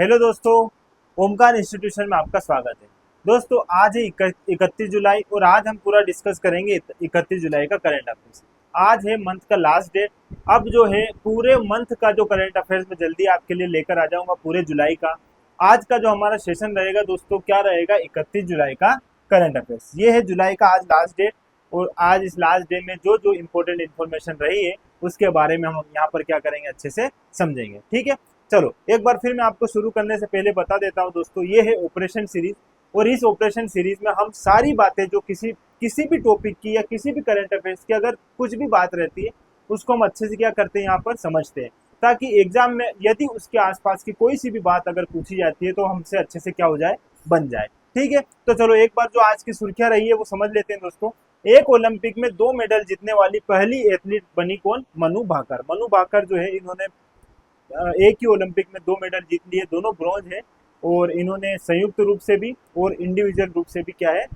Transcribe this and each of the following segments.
Hello दोस्तों, Omkar institution में आपका स्वागत है। दोस्तों आज है 31 जुलाई और आज हम पूरा डिस्कस करेंगे 31 जुलाई का करंट अफेयर्स। आज है मंथ का लास्ट डेट। अब जो है पूरे मंथ का जो करंट अफेयर्स में जल्दी आपके लिए लेकर आ जाऊंगा पूरे जुलाई का। आज का जो हमारा सेशन रहेगा दोस्तों क्या रहेगा, 31 जुलाई का करंट अफेयर्स। ये है जुलाई का आज लास्ट डेट और आज इस लास्ट डे में जो जो इम्पोर्टेंट इन्फॉर्मेशन रही है उसके बारे में हम यहाँ पर क्या करेंगे, अच्छे से समझेंगे। ठीक है, चलो एक बार फिर मैं आपको शुरू करने से पहले बता देता हूं दोस्तों, ये है ऑपरेशन सीरीज और इस ऑपरेशन सीरीज में हम सारी बातें जो किसी किसी भी टॉपिक की या किसी भी करंट अफेयर्स की अगर कुछ भी बात रहती है उसको हम अच्छे से क्या करते हैं, यहाँ पर समझते हैं, ताकि एग्जाम में यदि उसके आसपास की कोई सी भी बात अगर पूछी जाती है तो हमसे अच्छे से क्या हो जाए, बन जाए। ठीक है, तो चलो एक बार जो आज की सुर्खियां रही है वो समझ लेते हैं दोस्तों। एक ओलंपिक में 2 मेडल जीतने वाली पहली एथलीट बनी कौन? मनु भाकर। मनु भाकर जो है इन्होंने एक ही ओलंपिक में 2 मेडल जीत लिए, दोनों ब्रॉन्ज है और इन्होंने संयुक्त रूप से भी और इंडिविजुअल रूप से भी क्या है,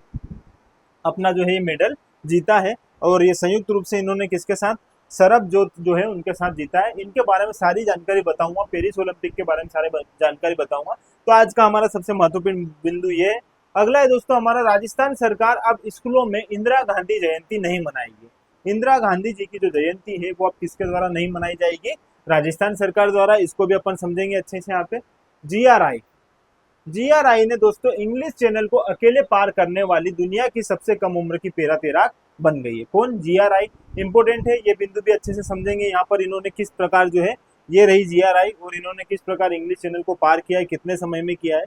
अपना जो है ये मेडल जीता है। और ये संयुक्त रूप से इन्होंने किसके साथ, सरबजोत जो है उनके साथ जीता है। इनके बारे में सारी जानकारी बताऊंगा, पेरिस ओलंपिक के बारे में सारे जानकारी बताऊंगा। तो आज का हमारा सबसे महत्वपूर्ण बिंदु ये है। अगला है दोस्तों हमारा, राजस्थान सरकार अब स्कूलों में इंदिरा गांधी जयंती नहीं मनाएगी। इंदिरा गांधी जी की जो जयंती है वो अब किसके द्वारा नहीं मनाई जाएगी? राजस्थान सरकार द्वारा। इसको भी अपन समझेंगे अच्छे से यहाँ पे। जीआरआई, जीआरआई ने दोस्तों इंग्लिश चैनल को अकेले पार करने वाली दुनिया की सबसे कम उम्र की पेरा तैराक बन गई है। कौन? जीआरआई। इंपोर्टेंट है, ये बिंदु भी अच्छे से समझेंगे। यहाँ पर इन्होंने किस प्रकार जो है, ये रही जीआरआई और इन्होंने किस प्रकार इंग्लिश चैनल को पार किया है, कितने समय में किया है,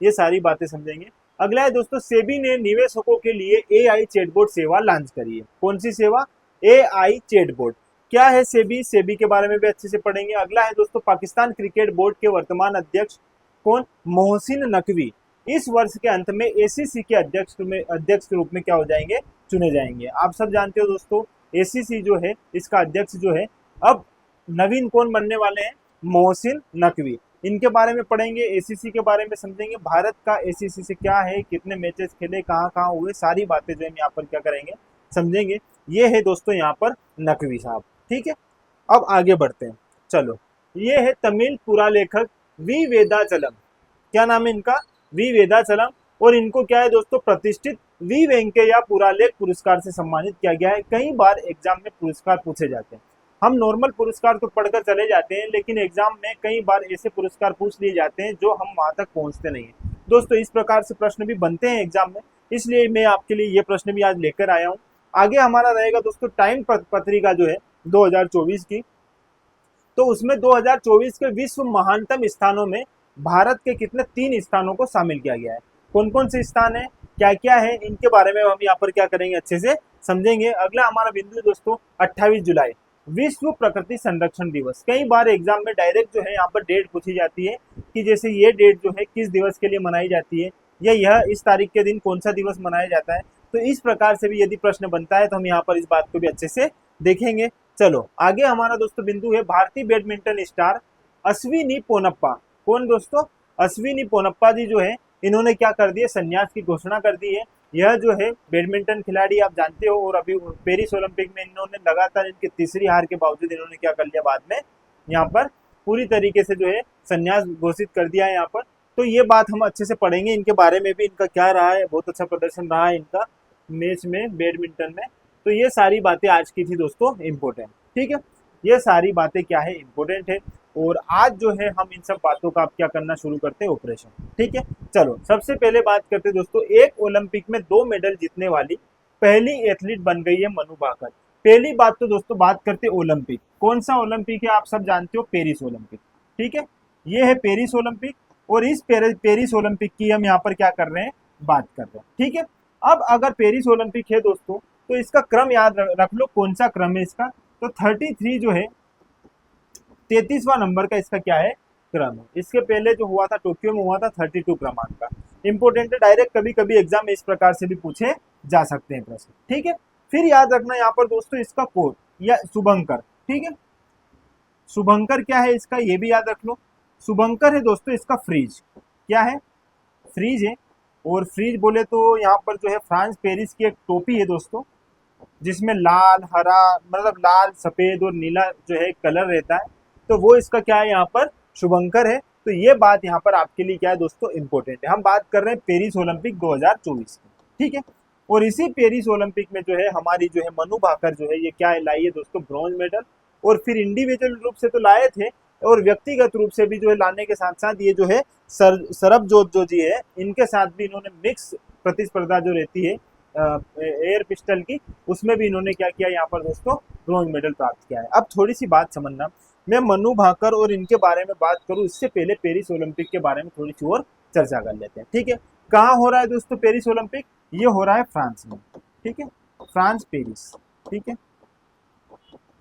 ये सारी बातें समझेंगे। अगला है दोस्तों, सेबी ने निवेशकों के लिए एआई चैटबॉट सेवा लॉन्च करी है। कौन सी सेवा? AI chatbot. क्या है सेबी? सेबी के बारे में भी अच्छे से पढ़ेंगे। अगला है दोस्तों, पाकिस्तान क्रिकेट बोर्ड के वर्तमान अध्यक्ष कौन? मोहसिन नकवी इस वर्ष के अंत में एसीसी के अध्यक्ष के रूप में क्या हो जाएंगे, चुने जाएंगे। आप सब जानते हो दोस्तों, एसीसी जो है इसका अध्यक्ष जो है अब नवीन कौन बनने वाले हैं? मोहसिन नकवी। इनके बारे में पढ़ेंगे, एसीसी के बारे में समझेंगे, भारत का एसीसी से क्या है, कितने मैचेस खेले, कहाँ कहाँ हुए, सारी बातें जो है यहाँ पर क्या करेंगे, समझेंगे। ये है दोस्तों यहाँ पर नकवी साहब। ठीक है, अब आगे बढ़ते हैं। चलो, ये है तमिल पुरालेखक वी वेदाचलम। क्या नाम है इनका? वी वेदाचलम। और इनको क्या है दोस्तों, प्रतिष्ठित वी वेंकैया पुरालेख पुरस्कार से सम्मानित किया गया है। कई बार एग्जाम में पुरस्कार पूछे जाते हैं। हम नॉर्मल पुरस्कार तो पढ़कर चले जाते हैं, लेकिन एग्जाम में कई बार ऐसे पुरस्कार पूछ लिए जाते हैं जो हम वहां तक पहुंचते नहीं है दोस्तों। इस प्रकार से प्रश्न भी बनते हैं एग्जाम में, इसलिए मैं आपके लिए ये प्रश्न भी आज लेकर आया हूँ। आगे हमारा रहेगा दोस्तों टाइम पत्रिका जो है 2024 की। तो उसमें 2024 के विश्व महानतम स्थानों में भारत के कितने, 3 स्थानों को शामिल किया गया है। कौन कौन से स्थान है, क्या क्या है, इनके बारे में हम यहाँ पर क्या करेंगे, अच्छे से समझेंगे। अगला हमारा बिंदु दोस्तों 28 जुलाई, विश्व प्रकृति संरक्षण दिवस। कई बार एग्जाम में डायरेक्ट जो है यहाँ पर डेट पूछी जाती है कि जैसे ये डेट जो है किस दिवस के लिए मनाई जाती है, या यह इस तारीख के दिन कौन सा दिवस मनाया जाता है। तो इस प्रकार से भी यदि प्रश्न बनता है तो हम यहाँ पर इस बात को भी अच्छे से देखेंगे। चलो आगे हमारा दोस्तों बिंदु है, भारतीय बैडमिंटन स्टार अश्विनी पोनप्पा। कौन दोस्तों? अश्विनी पोनप्पा जी जो है इन्होंने क्या कर दिया, संन्यास की घोषणा कर दी है। यह जो है बैडमिंटन खिलाड़ी आप जानते हो, और अभी पेरिस ओलंपिक में इन्होंने लगातार इनकी तीसरी हार के बावजूद इन्होंने क्या कर लिया, बाद में यहाँ पर पूरी तरीके से जो है संन्यास घोषित कर दिया है यहाँ पर। तो ये बात हम अच्छे से पढ़ेंगे, इनके बारे में भी, इनका क्या रहा है, बहुत अच्छा प्रदर्शन रहा है इनका मैच में, बैडमिंटन में। तो ये सारी बातें आज की थी दोस्तों इम्पोर्टेंट। ठीक है, ये सारी बातें क्या है, इम्पोर्टेंट है। और आज जो है हम इन सब बातों का आप क्या करना शुरू करते हैं, ऑपरेशन। ठीक है, चलो सबसे पहले बात करते हैं दोस्तों, एक ओलंपिक में 2 मेडल जीतने वाली पहली एथलीट बन गई है मनु भाकर। पहली बात तो दोस्तों बात करते हैं ओलंपिक। कौन सा ओलंपिक है? आप सब जानते हो, पेरिस ओलंपिक। ठीक है, ये है पेरिस ओलंपिक और इस पेरिस ओलंपिक की हम यहाँ पर क्या कर रहे हैं, बात कर रहे हैं। ठीक है, अब अगर पेरिस ओलंपिक है दोस्तों तो इसका क्रम याद रख लो, कौन सा क्रम है इसका। तो 33 जो है, 33वां नंबर का इसका क्या है, क्रम है। इसके पहले जो हुआ था टोक्यो में हुआ था 32 क्रमांक का। इंपोर्टेंट है, डायरेक्ट कभी कभी एग्जाम में इस प्रकार से भी पूछे जा सकते हैं प्रश्न। ठीक है, फिर याद रखना यहाँ पर दोस्तों इसका कोड या शुभंकर। ठीक है, शुभंकर क्या है इसका, ये भी याद रख लो। शुभंकर है दोस्तों इसका फ्रीज। क्या है? फ्रीज है। और फ्रीज बोले तो यहाँ पर जो है फ्रांस पेरिस की एक टोपी है दोस्तों, जिसमें लाल, हरा, मतलब लाल, सफेद और नीला जो है कलर रहता है। तो वो इसका क्या है यहाँ पर, शुभंकर है। तो ये बात यहाँ पर आपके लिए क्या है दोस्तों, इंपॉर्टेंट है। हम बात कर रहे हैं पेरिस ओलंपिक 2024 की, ठीक है। और इसी पेरिस ओलंपिक में जो है हमारी जो है मनु भाकर जो है ये क्या लाई है दोस्तों, ब्रॉन्ज मेडल। और फिर इंडिविजुअल रूप से तो लाए थे और व्यक्तिगत रूप से भी जो है लाने के साथ साथ ये जो है सरबजोत जो जी है इनके साथ भी इन्होंने मिक्स प्रतिस्पर्धा जो रहती है एयर पिस्टल की, उसमें भी इन्होंने क्या किया यहाँ पर दोस्तों, ब्रॉन्ज मेडल प्राप्त किया है। अब थोड़ी सी बात समझना, मैं मनु भाकर और इनके बारे में बात करूं इससे पहले पेरिस ओलंपिक के बारे में थोड़ी सी और चर्चा कर लेते हैं, ठीक है। कहाँ हो रहा है दोस्तों पेरिस ओलंपिक, ये हो रहा है फ्रांस में, ठीक है, फ्रांस पेरिस, ठीक है,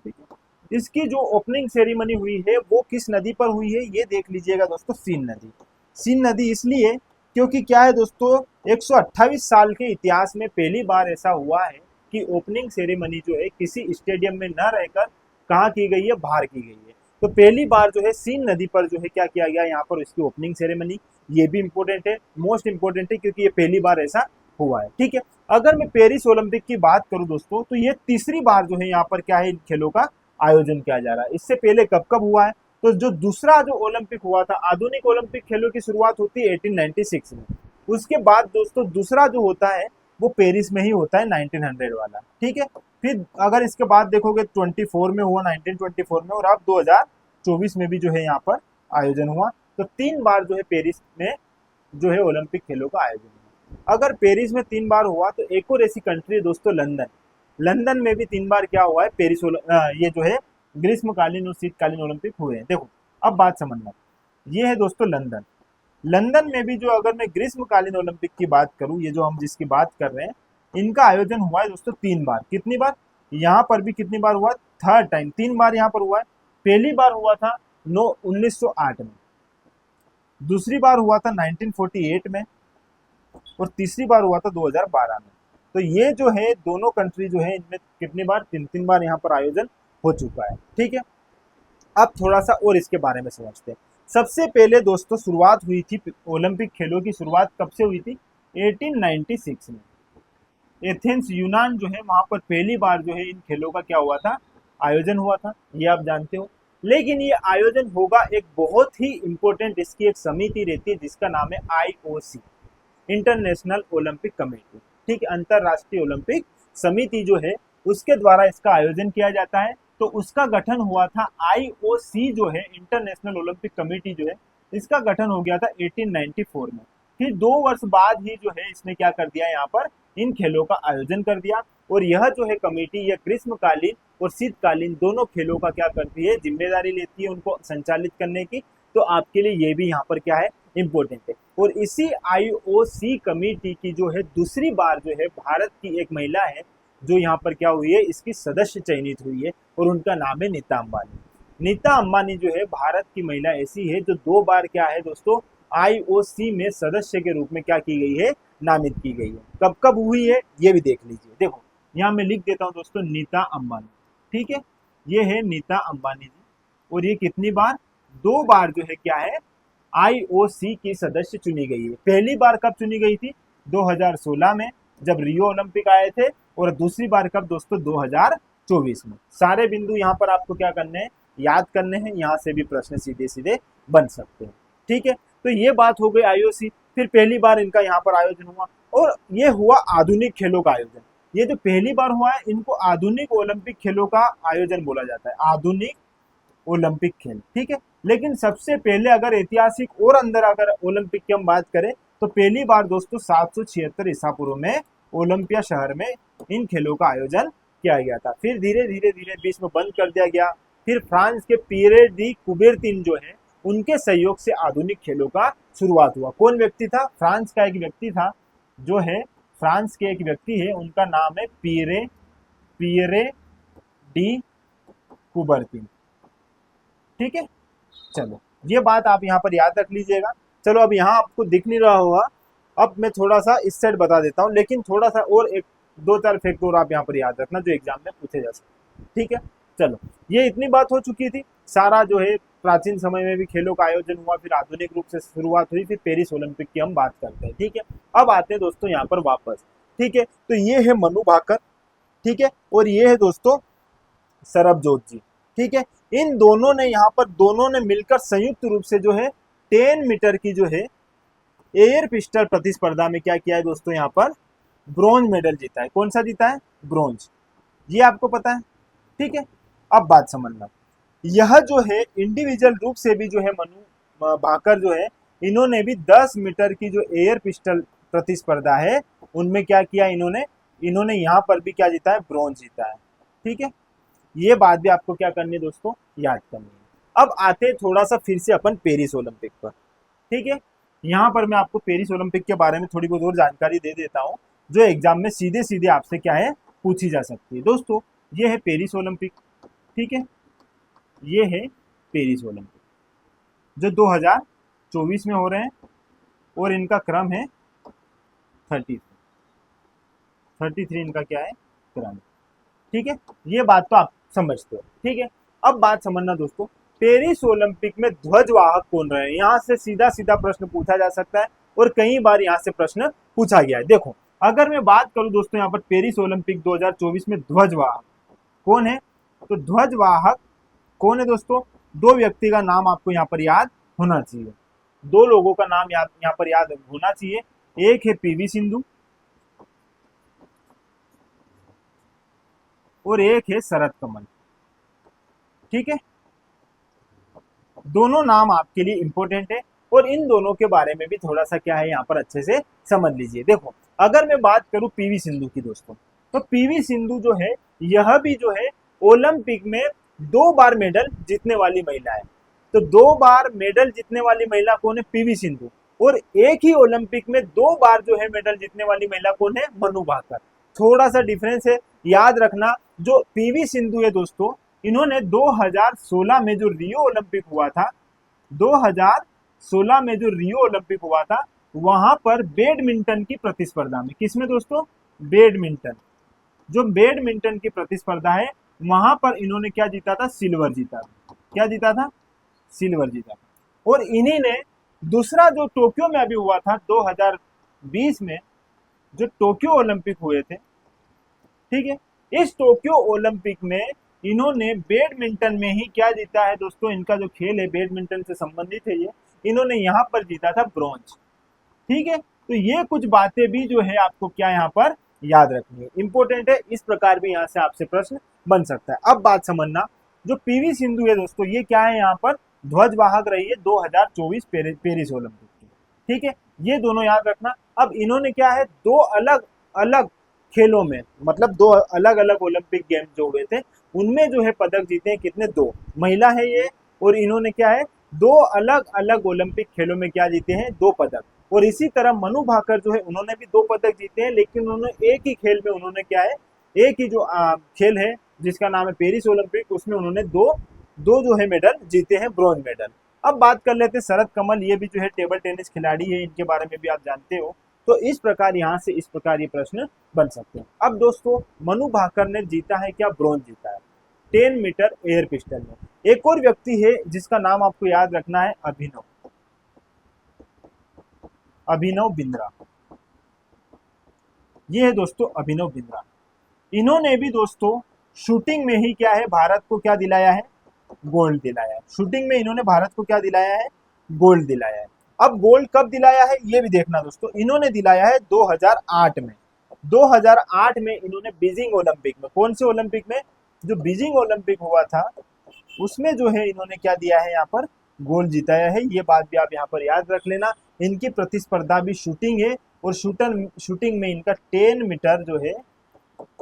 ठीक है। इसकी जो ओपनिंग सेरेमनी हुई है वो किस नदी पर हुई है, ये देख लीजिएगा दोस्तों, सीन नदी। सीन नदी इसलिए क्योंकि क्या है दोस्तों, 128 साल के इतिहास में पहली बार ऐसा हुआ है कि ओपनिंग सेरेमनी जो है किसी स्टेडियम में न रहकर कहाँ की गई है, बाहर की गई है। तो पहली बार जो है सीन नदी पर जो है क्या किया गया यहाँ पर इसकी ओपनिंग सेरेमनी, ये भी इंपॉर्टेंट है, मोस्ट इंपॉर्टेंट है क्योंकि ये पहली बार ऐसा हुआ है, ठीक है। अगर मैं पेरिस ओलंपिक की बात करूं दोस्तों, तो ये तीसरी बार जो है यहाँ पर क्या है, इन खेलों का आयोजन किया जा रहा है। इससे पहले कब कब हुआ है, तो जो दूसरा जो ओलंपिक हुआ था, आधुनिक ओलंपिक खेलों की शुरुआत होती है 1896 में। उसके बाद दोस्तों दूसरा जो होता है वो पेरिस में ही होता है 1900 वाला, ठीक है। फिर अगर इसके बाद देखोगे 24 में हुआ, 1924 में, और अब 2024 में भी जो है यहाँ पर आयोजन हुआ। तो 3 बार जो है पेरिस में जो है ओलंपिक खेलों का आयोजन हुआ। अगर पेरिस में 3 बार हुआ तो एक और ऐसी कंट्री है दोस्तों, लंदन। लंदन में भी 3 बार क्या हुआ है, पेरिस ये जो है ग्रीष्मकालीन और शीतकालीन ओलंपिक हुए हैं। देखो अब बात समझना, ये है दोस्तों लंदन। लंदन में भी जो अगर मैं ग्रीष्मकालीन ओलंपिक की बात करूं, ये जो हम जिसकी बात कर रहे हैं, इनका आयोजन हुआ है दोस्तों 3 बार। कितनी बार, यहाँ पर भी कितनी बार हुआ, थर्ड टाइम, 3 बार यहाँ पर हुआ है। पहली बार हुआ था 1908 में, दूसरी बार हुआ था 1948 में, और तीसरी बार हुआ था 2012 में। तो ये जो है दोनों कंट्री जो है इनमें कितनी बार, 3 बार यहाँ पर आयोजन हो चुका है, ठीक है। अब थोड़ा सा और इसके बारे में समझते हैं। सबसे पहले दोस्तों शुरुआत हुई थी ओलंपिक खेलों की, शुरुआत कब से हुई थी, 1896 में। एथेंस यूनान जो है वहां पर पहली बार जो है इन खेलों का क्या हुआ था, आयोजन हुआ था, ये आप जानते हो। लेकिन ये आयोजन होगा एक बहुत ही इंपॉर्टेंट, इसकी एक समिति रहती है जिसका नाम है आईओसी, इंटरनेशनल ओलंपिक कमेटी, ठीक है, अंतरराष्ट्रीय ओलंपिक समिति जो है उसके द्वारा इसका आयोजन किया जाता है। तो उसका गठन हुआ था, आईओसी जो है इंटरनेशनल ओलंपिक कमेटी जो है, इसका गठन हो गया था 1894 में। फिर 2 वर्ष बाद ही जो है इसने क्या कर दिया, यहाँ पर इन खेलों का आयोजन कर दिया। और यह जो है कमेटी, यह ग्रीष्मकालीन और शीतकालीन दोनों खेलों का क्या करती है, जिम्मेदारी लेती है उनको संचालित करने की। तो आपके लिए ये भी यहाँ पर क्या है, इंपॉर्टेंट है। और इसी आईओसी कमेटी की जो है दूसरी बार जो है भारत की एक महिला है जो यहाँ पर क्या हुई है, इसकी सदस्य चयनित हुई है, और उनका नाम है नीता अंबानी। नीता अंबानी जो है भारत की महिला ऐसी है जो 2 बार क्या है दोस्तों, आईओसी में सदस्य के रूप में क्या की गई है, नामित की गई है। कब कब हुई है ये भी देख लीजिए। देखो यहाँ मैं लिख देता हूँ दोस्तों, नीता अंबानी, ठीक है, ये है नीता अंबानी जी। और ये कितनी बार, 2 बार जो है क्या है, आईओसी की सदस्य चुनी गई है। पहली बार कब चुनी गई थी, 2016 में जब रियो ओलंपिक आए थे, और दूसरी बार कब दोस्तों, 2024 में। सारे बिंदु यहाँ पर आपको क्या करने हैं, याद करने हैं, यहाँ से भी प्रश्न सीधे सीधे बन सकते हैं, ठीक है। तो ये बात हो गई आईओसी। फिर पहली बार इनका यहाँ पर आयोजन हुआ, और ये हुआ आधुनिक खेलों का आयोजन। ये जो पहली बार हुआ है इनको आधुनिक ओलंपिक खेलों का आयोजन बोला जाता है, आधुनिक ओलंपिक खेल, ठीक है। लेकिन सबसे पहले अगर ऐतिहासिक और अंदर अगर ओलंपिक की हम बात करें, तो पहली बार दोस्तों 776 ईसा पूर्व में ओलंपिया शहर में इन खेलों का आयोजन किया गया था। फिर धीरे धीरे धीरे बीच में बंद कर दिया गया। फिर फ्रांस के पियरे दी कुबेरतीन जो है उनके सहयोग से आधुनिक खेलों का शुरुआत हुआ। कौन व्यक्ति था, फ्रांस का एक व्यक्ति था, जो है फ्रांस के एक व्यक्ति है, उनका नाम है पियरे डी कुबेरतीन, ठीक है। चलो ये बात आप यहाँ पर याद रख लीजिएगा। चलो अब यहाँ आपको दिख नहीं रहा होगा, अब मैं थोड़ा सा इस साइड बता देता हूँ, लेकिन थोड़ा सा और एक 2-4 फैक्ट और आप यहाँ पर याद रखना जो एग्जाम में पूछे जा सकते, ठीक है। चलो ये इतनी बात हो चुकी थी। सारा जो है प्राचीन समय में भी खेलों का आयोजन हुआ, फिर आधुनिक रूप से शुरुआत हुई, फिर पेरिस ओलंपिक की हम बात करते हैं, ठीक है। अब आते हैं दोस्तों यहाँ पर वापस, ठीक है। तो ये है मनु भाकर, ठीक है, और ये है दोस्तों सरबजोत जी, ठीक है। इन दोनों ने यहाँ पर, दोनों ने मिलकर संयुक्त रूप से जो है 10 मीटर की जो है एयर पिस्टल प्रतिस्पर्धा में क्या किया है दोस्तों, यहाँ पर ब्रॉन्ज मेडल जीता है। कौन सा जीता है? ब्रॉन्ज। ये आपको पता है, ठीक है। अब बात समझना, यह जो है इंडिविजुअल रूप से भी जो है मनु भाकर जो है, इन्होंने भी 10 मीटर की जो एयर पिस्टल प्रतिस्पर्धा है उनमें क्या किया इन्होंने यहाँ पर भी क्या जीता है? ब्रॉन्ज जीता है, ठीक है। ये बात भी आपको क्या करनी है दोस्तों, याद करनी है। अब आते हैं थोड़ा सा फिर से अपन पेरिस ओलंपिक पर, ठीक है। यहाँ पर मैं आपको पेरिस ओलंपिक के बारे में थोड़ी बहुत और जानकारी दे देता हूँ, जो एग्जाम में सीधे सीधे आपसे क्या है पूछी जा सकती है। दोस्तों ये है पेरिस ओलंपिक, ठीक है, ये है पेरिस ओलंपिक जो 2024 में हो रहे हैं और इनका क्रम है 33 इनका क्या है क्रम, ठीक है। ये बात तो आप समझते हो, ठीक है। अब बात समझना दोस्तों, पेरिस ओलंपिक में ध्वजवाहक कौन रहे? यहाँ से सीधा सीधा प्रश्न पूछा जा सकता है और कई बार यहाँ से प्रश्न पूछा गया है। देखो अगर मैं बात करूं दोस्तों यहाँ पर पेरिस ओलंपिक 2024 में ध्वजवाहक कौन है, तो ध्वजवाहक कौन है दोस्तों? दो व्यक्ति का नाम आपको यहाँ पर याद होना चाहिए, दो लोगों का नाम यहाँ पर याद होना चाहिए। एक है पीवी सिंधु और एक है शरद कमल, ठीक है। दोनों नाम आपके लिए इंपॉर्टेंट है और इन दोनों के बारे में भी थोड़ा सा क्या है यहाँ पर अच्छे से समझ लीजिए। देखो अगर मैं बात करूं पीवी सिंधु की दोस्तों, तो पीवी सिंधु जो है यह भी जो है ओलंपिक में 2 बार मेडल जीतने वाली महिला है। तो 2 बार मेडल जीतने वाली महिला कौन है? पीवी सिंधु। और एक ही ओलंपिक में 2 बार जो है मेडल जीतने वाली महिला कौन है? मनु भाकर। थोड़ा सा डिफरेंस है, याद रखना। जो पीवी सिंधु है दोस्तों, इन्होंने 2016 में जो रियो ओलंपिक हुआ था, 2016 में जो रियो ओलंपिक हुआ था, वहां पर बैडमिंटन की प्रतिस्पर्धा में, किसमें दोस्तों? बैडमिंटन। जो बैडमिंटन की प्रतिस्पर्धा है वहां पर इन्होंने क्या जीता था? सिल्वर जीता था। क्या जीता था? सिल्वर जीता था। और इन्हीं ने दूसरा जो टोक्यो में अभी हुआ था 2020 में, जो टोक्यो ओलंपिक हुए थे, ठीक है, इस टोक्यो ओलंपिक में इन्होंने बैडमिंटन में ही क्या जीता है दोस्तों? इनका जो खेल है बैडमिंटन से संबंधित है, ये इन्होंने यहाँ पर जीता था ब्रॉन्ज, ठीक है। तो ये कुछ बातें भी जो है आपको क्या यहाँ पर याद रखनी है, इंपॉर्टेंट है। इस प्रकार भी यहाँ से आपसे प्रश्न बन सकता है। अब बात समझना, जो पीवी सिंधु है दोस्तों, ये क्या है यहाँ पर ध्वजवाहक रही है 2024 पेरिस ओलंपिक की, ठीक है। ये दोनों याद रखना। अब इन्होंने क्या है, दो अलग अलग खेलों में, मतलब दो अलग अलग ओलंपिक गेम्स जो हुए थे उनमें जो है पदक जीते हैं। कितने? 2 महिला है ये, और इन्होंने क्या है 2 अलग अलग ओलंपिक खेलों में क्या जीते हैं? 2 पदक। और इसी तरह मनु भाकर जो है उन्होंने भी 2 पदक जीते हैं, लेकिन उन्होंने एक ही खेल में उन्होंने क्या है, एक ही जो खेल है जिसका नाम है पेरिस ओलंपिक, उसमें उन्होंने दो दो जो है मेडल जीते हैं, ब्रॉन्ज मेडल। अब बात कर लेते हैं शरद कमल, ये भी जो है टेबल टेनिस खिलाड़ी है, इनके बारे में भी आप जानते हो। तो इस प्रकार यहाँ से इस प्रकार ये प्रश्न बन सकते हैं। अब दोस्तों मनु भाकर ने जीता है क्या? ब्रॉन्ज जीता है 10 मीटर एयर पिस्टल में। एक और व्यक्ति है जिसका नाम आपको याद रखना है, अभिनव बिंद्रा। ये है दोस्तों अभिनव बिंद्रा। इन्होंने भी दोस्तों शूटिंग में ही क्या है, भारत को क्या दिलाया है? गोल्ड दिलाया है। शूटिंग में इन्होंने भारत को क्या दिलाया है? गोल्ड दिलाया है। अब गोल्ड कब दिलाया है ये भी देखना दोस्तों, इन्होंने दिलाया है 2008 में। 2008 में इन्होंने बीजिंग ओलंपिक में, कौन से ओलंपिक में? जो बीजिंग ओलंपिक हुआ था उसमें जो है इन्होंने क्या दिया है, यहाँ पर गोल्ड जिताया है। ये बात भी आप यहाँ पर याद रख लेना। इनकी प्रतिस्पर्धा भी शूटिंग है और शूटिंग में इनका 10 मीटर जो है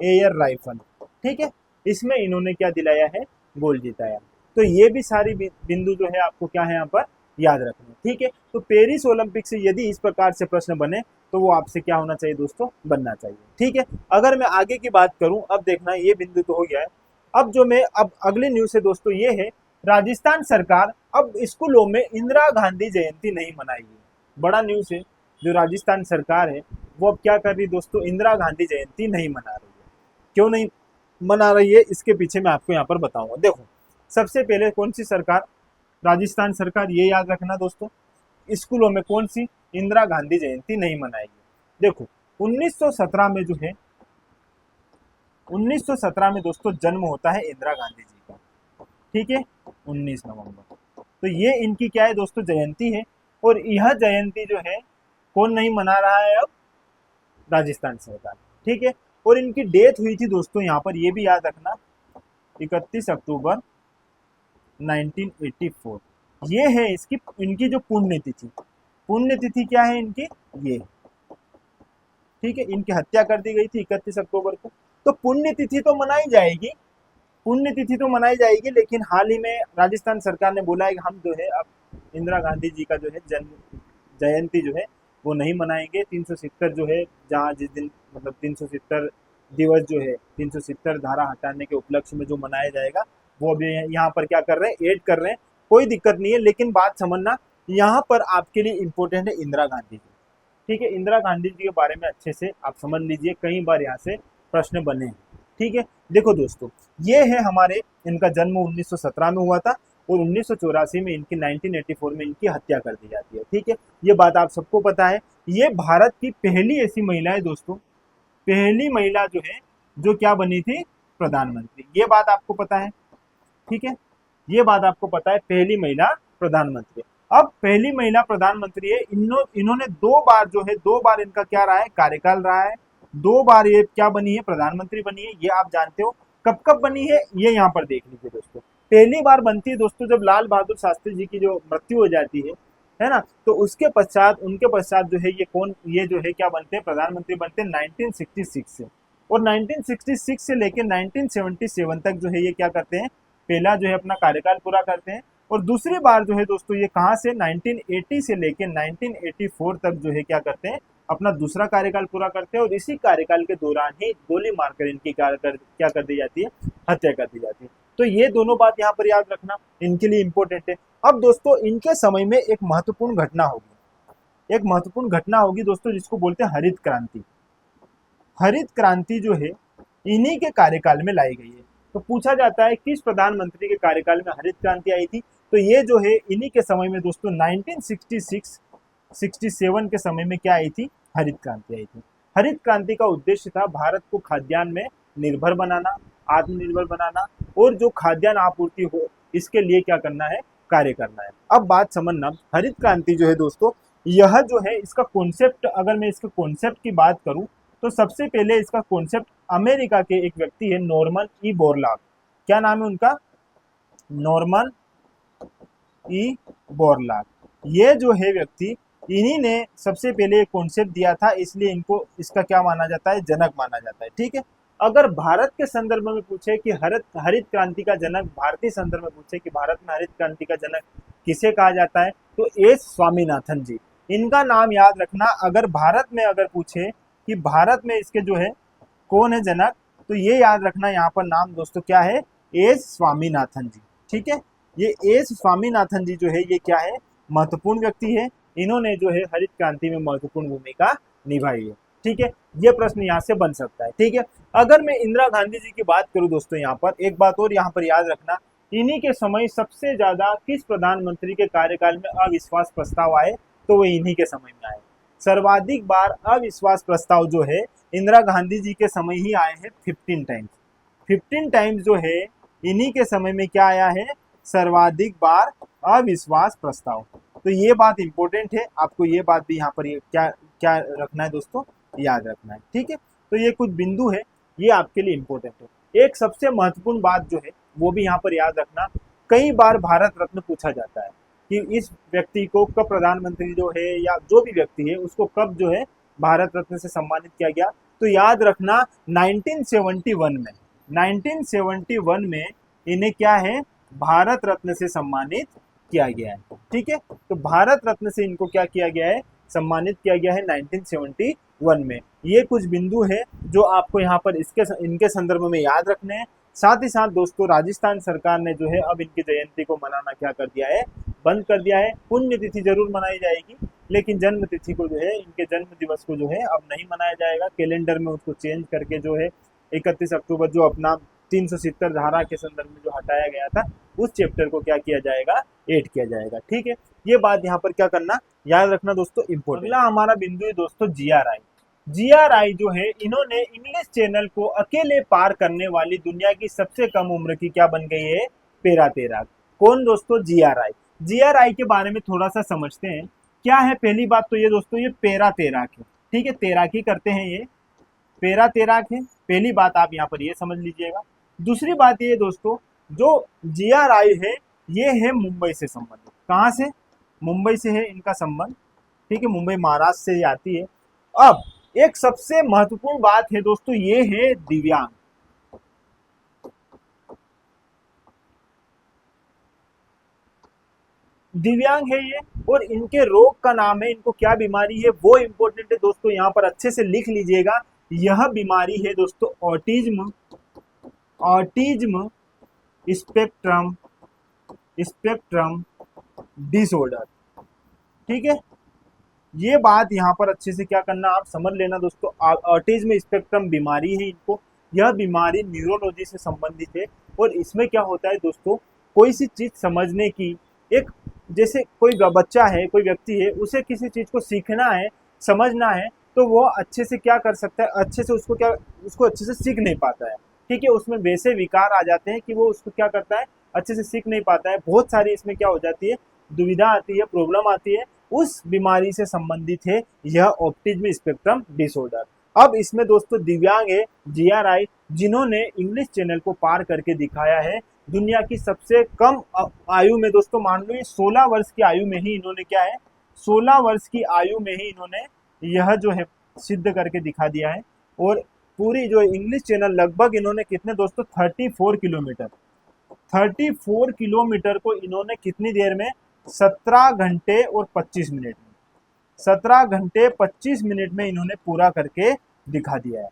एयर राइफल, ठीक है, इसमें इन्होंने क्या दिलाया है? गोल्ड जिताया। तो ये भी सारी बिंदु जो है आपको क्या है यहाँ पर याद रखना, ठीक है। तो पेरिस ओलंपिक से यदि इस प्रकार से प्रश्न बने तो वो आपसे क्या होना चाहिए दोस्तों? बनना चाहिए, ठीक है। अगर मैं आगे की बात करूं, अब देखना ये बिंदु तो हो गया है। अब जो मैं अब अगली न्यूज है दोस्तों, ये है राजस्थान सरकार अब स्कूलों में इंदिरा गांधी जयंती नहीं मनाएगी। बड़ा न्यूज है। जो राजस्थान सरकार है वो अब क्या कर रही है दोस्तों? इंदिरा गांधी जयंती नहीं मना रही है। क्यों नहीं मना रही है, इसके पीछे मैं आपको यहाँ पर बताऊंगा। देखो सबसे पहले कौन सी सरकार? राजस्थान सरकार। ये याद रखना दोस्तों, स्कूलों में कौन सी? इंदिरा गांधी जयंती नहीं मनाएगी। देखो 1917 में जो है 1917 में दोस्तों जन्म होता है इंदिरा गांधी जी का, ठीक है, 19 नवंबर। तो ये इनकी क्या है दोस्तों? जयंती है। और यह जयंती जो है कौन नहीं मना रहा है अब? राजस्थान सरकार। ठीक है, और इनकी डेथ हुई थी दोस्तों, यहाँ पर ये भी याद रखना, 31 अक्टूबर 1984। ये है इसकी इनकी जो पुण्यतिथि। पुण्यतिथि क्या है इनकी? ये। ठीक है, इनकी हत्या कर दी गई थी 31 अक्टूबर को। तो पुण्यतिथि तो मनाई जाएगी, पुण्यतिथि तो मनाई जाएगी, लेकिन हाल ही में राजस्थान सरकार ने बोला है कि हम जो है अब इंदिरा गांधी जी का जो है जन्म जयंती जो है वो नहीं मनाएंगे। 370 जो है, जहाँ जिस दिन मतलब 370 दिवस जो है, 370 धारा हटाने के उपलक्ष्य में जो मनाया जाएगा वो अभी यहाँ पर क्या कर रहे हैं, ऐड कर रहे हैं। कोई दिक्कत नहीं है, लेकिन बात समझना, यहाँ पर आपके लिए इम्पोर्टेंट है इंदिरा गांधी जी। ठीक है, इंदिरा गांधी जी के बारे में अच्छे से आप समझ लीजिए, कई बार यहाँ से प्रश्न बने हैं। ठीक है, देखो दोस्तों, ये है हमारे, इनका जन्म 1917 में हुआ था और 1984 में इनकी 1984 में इनकी हत्या कर दी जाती है। ठीक है, ये बात आप सबको पता है। ये भारत की पहली ऐसी महिला है दोस्तों, पहली महिला जो है जो क्या बनी थी, प्रधानमंत्री। ये बात आपको पता है। ठीक है, ये बात आपको पता है, पहली महिला प्रधानमंत्री। अब पहली महिला प्रधानमंत्री है, इन्होंने दो बार जो है, दो बार इनका क्या रहा है, कार्यकाल रहा है। दो बार ये क्या बनी है, प्रधानमंत्री बनी है, ये आप जानते हो। कब कब बनी है ये यहाँ पर देख लीजिए दोस्तों। पहली बार बनती है दोस्तों जब लाल बहादुर शास्त्री जी की जो मृत्यु हो जाती है ना, तो उसके पश्चात, उनके पश्चात जो है ये कौन, ये जो है क्या बनते हैं, प्रधानमंत्री बनते हैं 1966 से। और 1966 से लेकर 1977 तक जो है ये क्या करते हैं, पहला जो है अपना कार्यकाल पूरा करते हैं। और दूसरी बार जो है दोस्तों ये कहाँ से, 1980 से लेकर 1984 तक जो है क्या करते हैं, अपना दूसरा कार्यकाल पूरा करते हैं। और इसी कार्यकाल के दौरान ही गोली मारकर इनकी क्या कर दी जाती है, हत्या कर दी जाती है। तो ये दोनों बात यहाँ पर याद रखना, इनके लिए इंपॉर्टेंट है। अब दोस्तों इनके समय में एक महत्वपूर्ण घटना होगी, एक महत्वपूर्ण घटना होगी दोस्तों, जिसको बोलते हैं हरित क्रांति। हरित क्रांति जो है इन्हीं के कार्यकाल में लाई गई है। तो पूछा जाता है किस प्रधानमंत्री के कार्यकाल में हरित क्रांति आई थी, तो ये जो है इन्हीं के समय में दोस्तों 1966 67 के समय में क्या आई थी, हरित क्रांति आई थी। हरित क्रांति का उद्देश्य था भारत को खाद्यान्न में निर्भर बनाना, आत्मनिर्भर बनाना, और जो खाद्यान्न आपूर्ति हो इसके लिए क्या करना है, कार्य करना है। अब बात समझना, हरित क्रांति जो है दोस्तों, यह जो है इसका कॉन्सेप्ट, अगर मैं इसके कॉन्सेप्ट की बात करूं तो सबसे पहले इसका कॉन्सेप्ट अमेरिका के एक व्यक्ति है, नॉर्मन ई बोरलॉग। क्या नाम है उनका, नॉर्मन ई बोरलॉग। ये जो है व्यक्ति, इन्हीं ने सबसे पहले कॉन्सेप्ट दिया था, इसलिए इनको इसका क्या माना जाता है, जनक माना जाता है। ठीक है, अगर भारत के संदर्भ में पूछे कि हरित क्रांति का जनक, भारतीय संदर्भ में पूछे कि भारत में हरित क्रांति का जनक किसे कहा जाता है, तो एस स्वामीनाथन जी, इनका नाम याद रखना। अगर भारत में अगर पूछे कि भारत में इसके जो है कौन है जनक, तो ये याद रखना, यहाँ पर नाम दोस्तों क्या है, एस स्वामीनाथन जी। ठीक है, ये एस स्वामीनाथन जी जो है ये क्या है, महत्वपूर्ण व्यक्ति है। इन्होंने जो है हरित क्रांति में महत्वपूर्ण भूमिका निभाई है। ठीक है, ये प्रश्न यहाँ से बन सकता है। ठीक है, अगर मैं इंदिरा गांधी जी की बात करूं दोस्तों, यहाँ पर एक बात और यहाँ पर याद रखना, इन्हीं के समय सबसे ज्यादा किस प्रधानमंत्री के कार्यकाल में अविश्वास प्रस्ताव आए, तो वो इन्हीं के समय में आए। सर्वाधिक बार अविश्वास प्रस्ताव जो है इंदिरा गांधी जी के समय ही आए हैं, 15 टाइम्स। 15 टाइम्स जो है इन्हीं के समय में क्या आया है, सर्वाधिक बार अविश्वास प्रस्ताव। तो ये बात इंपॉर्टेंट है, आपको ये बात भी यहाँ पर क्या क्या रखना है दोस्तों, याद रखना है। ठीक है, तो ये कुछ बिंदु है, ये आपके लिए इंपॉर्टेंट है। एक सबसे महत्वपूर्ण बात जो है वो भी यहाँ पर याद रखना, कई बार भारत रत्न पूछा जाता है कि इस व्यक्ति को कब प्रधानमंत्री जो है या जो भी व्यक्ति है उसको कब जो है भारत रत्न से सम्मानित किया गया, तो याद रखना 1971 में इन्हें क्या है, भारत रत्न से सम्मानित किया गया है। ठीक है, तो भारत रत्न से इनको क्या किया गया है, सम्मानित किया गया है 1971 में। ये कुछ बिंदु है जो आपको यहाँ पर इनके संदर्भ में याद रखने हैं। साथ ही साथ दोस्तों राजस्थान सरकार ने जो है अब इनकी जयंती को मनाना क्या कर दिया है, बंद कर दिया है। पुण्य तिथि जरूर मनाई जाएगी, लेकिन जन्म तिथि को जो है, इनके जन्म दिवस को जो है अब नहीं मनाया जाएगा। कैलेंडर में उसको चेंज करके जो है 31 अक्टूबर जो अपना 370 धारा के संदर्भ में जो हटाया गया था, उस चैप्टर को क्या किया जाएगा, ऐड किया जाएगा। ठीक है, ये बात यहाँ पर क्या करना, याद रखना दोस्तों, इम्पोर्टेंट। अगला हमारा बिंदु है दोस्तों GRI। GRI जो है, इन्होंने इंग्लिश चैनल को अकेले पार करने वाली दुनिया की सबसे कम उम्र की क्या बन गई है, पैरा तैराक। कौन दोस्तों, GRI। GRI के बारे में थोड़ा सा समझते हैं। क्या है पहली बात तो ये दोस्तों, ये पेरा तैराक है, ठीक है, तैराकी करते हैं ये, पेरा तैराक है, पहली बात आप यहाँ पर ये समझ लीजिएगा। दूसरी बात ये दोस्तों, जो GRI है ये है मुंबई से संबंधित, कहाँ से, मुंबई से है इनका संबंध, ठीक है, मुंबई महाराष्ट्र से आती है। अब एक सबसे महत्वपूर्ण बात है दोस्तों, ये है दिव्यांग, दिव्यांग है ये, और इनके रोग का नाम है, इनको क्या बीमारी है वो इंपॉर्टेंट है दोस्तों, यहाँ पर अच्छे से लिख लीजिएगा। यह बीमारी है दोस्तों autism, autism spectrum, spectrum disorder, ठीक है। ये बात यहाँ पर अच्छे से क्या करना, आप समझ लेना दोस्तों, ऑटिज्म स्पेक्ट्रम बीमारी है इनको, यह बीमारी न्यूरोलॉजी से संबंधित है। और इसमें क्या होता है दोस्तों, कोई सी चीज समझने की एक, जैसे कोई बच्चा है, कोई व्यक्ति है, उसे किसी चीज को सीखना है, समझना है, तो वो अच्छे से क्या कर सकता है, अच्छे से उसको क्या, उसको अच्छे से सीख नहीं पाता है, ठीक है, उसमें वैसे विकार आ जाते हैं कि वो उसको क्या करता है, अच्छे से सीख नहीं पाता है, बहुत सारी इसमें क्या हो जाती है, दुविधा आती है, प्रॉब्लम आती है, उस बीमारी से संबंधित है यह ऑटिज्म स्पेक्ट्रम डिसऑर्डर। अब इसमें दोस्तों दिव्यांग है GRI, जिन्होंने इंग्लिश चैनल को पार करके दिखाया है, दुनिया की सबसे कम आयु में दोस्तों, मान लो ये 16 वर्ष की आयु में ही इन्होंने क्या है, 16 वर्ष की आयु में ही इन्होंने यह जो है सिद्ध करके दिखा दिया है। और पूरी जो इंग्लिश चैनल लगभग इन्होंने कितने दोस्तों, 34 किलोमीटर, 34 किलोमीटर को इन्होंने कितनी देर में, 17 घंटे और 25 मिनट में, 17 घंटे 25 मिनट में इन्होंने पूरा करके दिखा दिया है।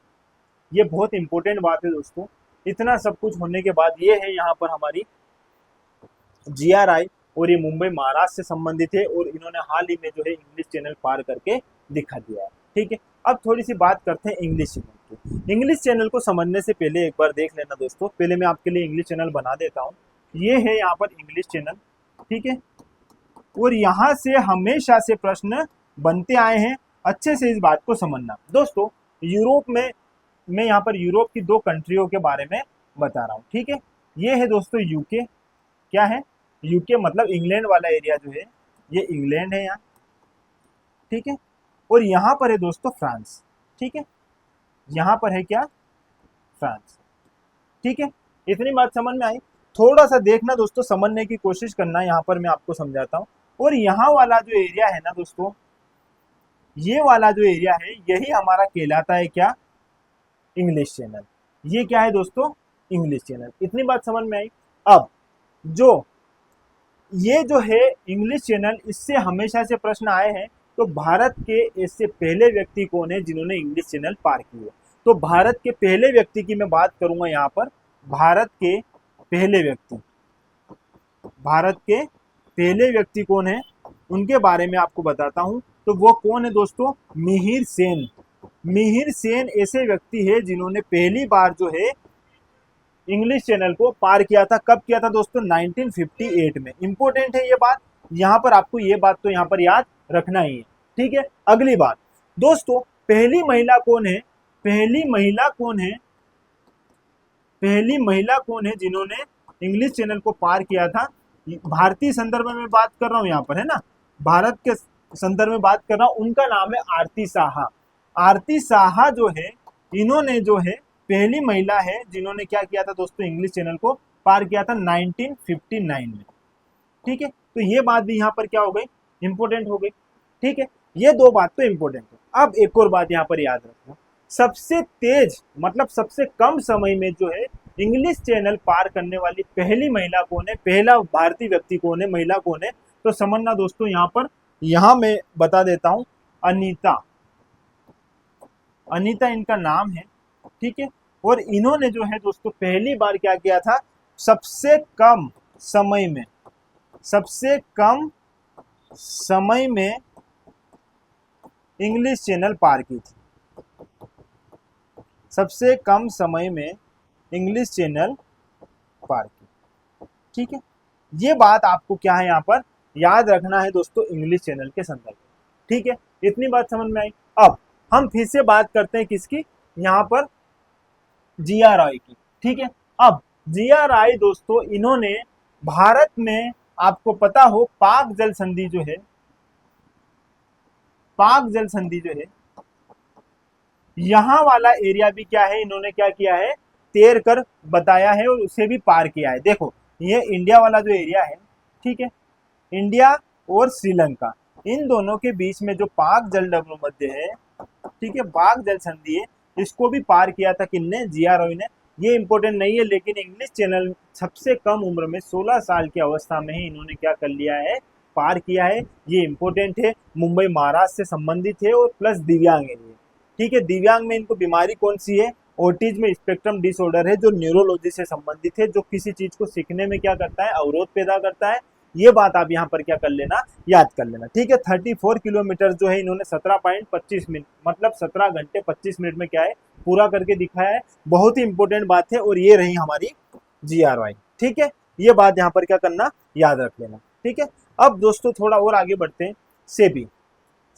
ये बहुत इंपॉर्टेंट बात है दोस्तों। इतना सब कुछ होने के बाद ये है यहाँ पर हमारी GRI, और ये मुंबई महाराष्ट्र से संबंधित है, और इन्होंने हाल ही में जो है इंग्लिश चैनल पार करके दिखा दिया है, ठीक है। अब थोड़ी सी बात करते हैं इंग्लिश चैनल की। इंग्लिश चैनल को समझने से पहले एक बार देख लेना दोस्तों, पहले मैं आपके लिए इंग्लिश चैनल बना देता हूँ। ये है यहाँ पर इंग्लिश चैनल, ठीक है, और यहाँ से हमेशा से प्रश्न बनते आए हैं, अच्छे से इस बात को समझना दोस्तों। यूरोप में, मैं यहाँ पर यूरोप की 2 कंट्रियों के बारे में बता रहा हूँ, ठीक है। ये है दोस्तों यूके, क्या है, यूके मतलब इंग्लैंड वाला एरिया जो है, ये इंग्लैंड है यहाँ, ठीक है। और यहाँ पर है दोस्तों फ्रांस, ठीक है, यहाँ पर है क्या, फ्रांस, ठीक है। इतनी बात समझ में आई, थोड़ा सा देखना दोस्तों, समझने की कोशिश करना, यहाँ पर मैं आपको समझाता हूँ। और यहाँ वाला जो एरिया है ना दोस्तों, ये वाला जो एरिया है, यही हमारा कहलाता है क्या, इंग्लिश चैनल। ये क्या है दोस्तों, इंग्लिश चैनल। इतनी बात समझ में आई। अब जो ये जो है इंग्लिश चैनल, इससे हमेशा से प्रश्न आए हैं, तो भारत के इससे पहले व्यक्ति कौन है जिन्होंने इंग्लिश चैनल पार किए, तो भारत के पहले व्यक्ति की मैं बात करूंगा यहाँ पर, भारत के पहले व्यक्ति, भारत के पहले व्यक्ति कौन है, उनके बारे में आपको बताता हूं। तो वो कौन है दोस्तों, मिहिर सेन। मिहिर सेन ऐसे व्यक्ति है जिन्होंने पहली बार जो है इंग्लिश चैनल को पार किया था। कब किया था दोस्तों, 1958 में। इंपॉर्टेंट है ये बात, यहाँ पर आपको ये बात तो यहाँ पर याद रखना ही है, ठीक है। अगली बात दोस्तों, पहली महिला कौन है, पहली महिला कौन है, पहली महिला कौन है जिन्होंने इंग्लिश चैनल को पार किया था। भारतीय संदर्भ में बात कर रहा हूँ यहाँ पर, है ना, भारत के संदर्भ में बात कर रहा हूँ। उनका नाम है आरती साहा। आरती साहा जो है, इन्होंने जो है पहली महिला है जिन्होंने क्या किया था दोस्तों, इंग्लिश चैनल को पार किया था 1959 में, ठीक है। तो ये बात भी यहाँ पर क्या हो गई, इंपोर्टेंट हो गई, ठीक है। ये 2 बात तो इंपोर्टेंट है। अब एक और बात यहाँ पर याद रखना, सबसे तेज मतलब सबसे कम समय में जो है इंग्लिश चैनल पार करने वाली पहली महिला कौन है, पहला भारतीय व्यक्ति कौन है, महिला कौन है, तो समझना दोस्तों, यहाँ पर, यहाँ मैं बता देता हूँ, अनीता, अनीता इनका नाम है, ठीक है। और इन्होंने जो है दोस्तों पहली बार क्या किया था, सबसे कम समय में, सबसे कम समय में इंग्लिश चैनल पार की थी, सबसे कम समय में इंग्लिश चैनल पार की, ठीक है। ये बात आपको क्या है यहाँ पर याद रखना है दोस्तों, इंग्लिश चैनल के संदर्भ में, ठीक है। इतनी बात समझ में आई। अब हम फिर से बात करते हैं किसकी, यहाँ पर GRI की, ठीक है। अब GRI दोस्तों, इन्होंने भारत में, आपको पता हो पाक जल संधि जो है, पाक जल संधि जो है, यहाँ वाला एरिया भी क्या है, इन्होंने क्या किया है, तैर कर बताया है और उसे भी पार किया है। देखो ये इंडिया वाला जो एरिया है, ठीक है, इंडिया और श्रीलंका, इन दोनों के बीच में जो पाक जल मध्य है, ठीक है, पाक जल संधि है, इसको भी पार किया था किसने, जीआर रॉय ने। ये इंपॉर्टेंट नहीं है, लेकिन इंग्लिश चैनल सबसे कम उम्र में 16 साल की अवस्था में ही इन्होंने क्या कर लिया है, पार किया है। ये इंपॉर्टेंट है, मुंबई महाराष्ट्र से संबंधित है और प्लस दिव्यांग है, ठीक है। दिव्यांग में इनको बीमारी कौन सी है, ऑटिज्म स्पेक्ट्रम डिसऑर्डर है, जो न्यूरोलॉजी से संबंधित है, जो किसी चीज को सीखने में क्या करता है, अवरोध पैदा करता है। ये बात आप यहाँ पर क्या कर लेना, याद कर लेना, ठीक है। 34 किलोमीटर जो है इन्होंने 17.25 मिनट, मतलब 17 घंटे 25 मिनट में क्या है, पूरा करके दिखाया है। बहुत ही इंपॉर्टेंट बात है, और ये रही हमारी GRY, ठीक है। ये बात यहाँ पर क्या करना, याद रख लेना, ठीक है। अब दोस्तों थोड़ा और आगे बढ़ते हैं। सेबी,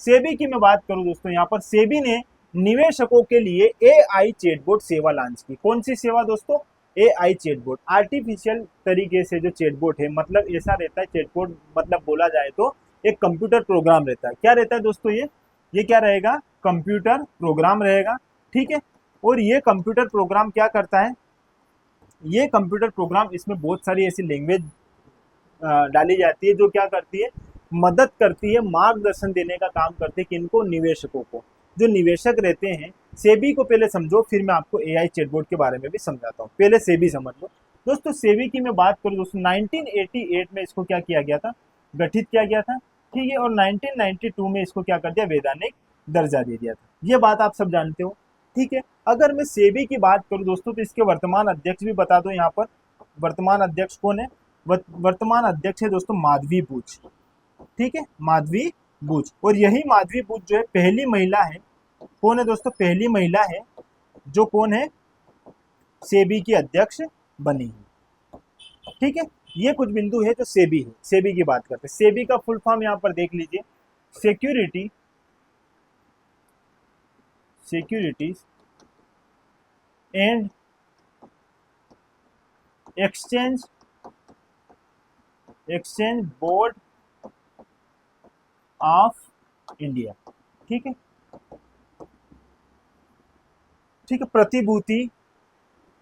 सेबी की मैं बात करूं दोस्तों, यहाँ पर सेबी ने निवेशकों के लिए AI चैटबॉट सेवा लॉन्च की। कौन सी सेवा दोस्तों, AI चैटबॉट, आर्टिफिशियल तरीके से जो चैटबॉट है, मतलब ऐसा रहता है चैटबॉट, मतलब बोला जाए तो एक कंप्यूटर प्रोग्राम रहता है। क्या रहता है दोस्तों, ये क्या रहेगा, कंप्यूटर प्रोग्राम रहेगा, ठीक है। और ये कंप्यूटर प्रोग्राम क्या करता है, ये कंप्यूटर प्रोग्राम, इसमें बहुत सारी ऐसी लैंग्वेज डाली जाती है जो क्या करती है, मदद करती है, मार्गदर्शन देने का काम करते हैं किनको, निवेशकों को। जो निवेशक रहते हैं, सेबी को पहले समझो, फिर मैं आपको AI चैटबॉट के बारे में भी समझाता हूँ। पहले सेबी समझ लो दोस्तों। सेबी की मैं बात करूँ दोस्तों, 1988 में इसको क्या किया गया था, गठित किया गया था, ठीक है। और 1992 में इसको क्या कर दिया, वैधानिक दर्जा दे दिया था। ये बात आप सब जानते हो, ठीक है। अगर मैं सेबी की बात करूँ दोस्तों, तो इसके वर्तमान अध्यक्ष भी बता दो यहाँ पर। वर्तमान अध्यक्ष कौन है, वर्तमान अध्यक्ष है दोस्तों माधवी बुच, ठीक है, माधवी बुच। और यही माधवी बुच जो है पहली महिला है, कौन है दोस्तों, पहली महिला है जो कौन है, सेबी की अध्यक्ष बनी है, ठीक है। ये कुछ बिंदु है जो सेबी है। सेबी की बात करते हैं, सेबी का फुल फॉर्म यहां पर देख लीजिए, securities and exchange board of India, ठीक है, ठीक है। प्रतिभूति,